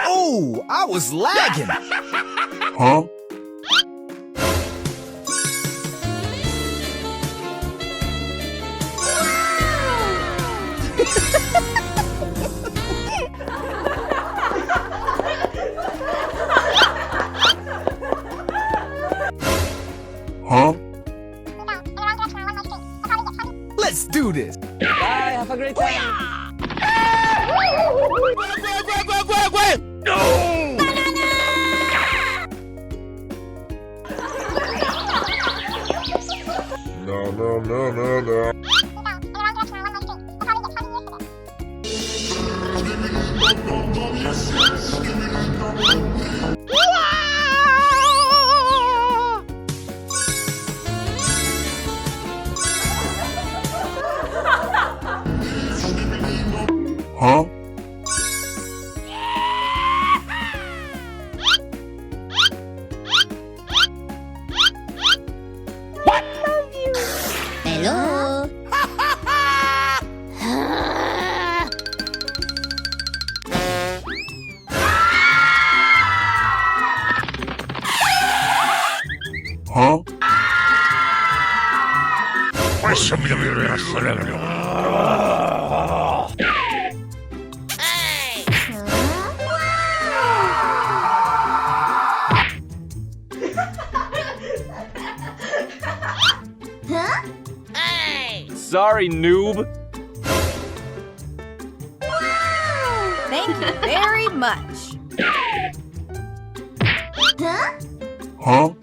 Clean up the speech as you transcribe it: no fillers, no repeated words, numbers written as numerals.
Oh, I was lagging. Huh? Huh? Let's do this. Bye, have a great time. No. Huh? Hello? Huh? Sorry, noob. Thank you very much. Huh?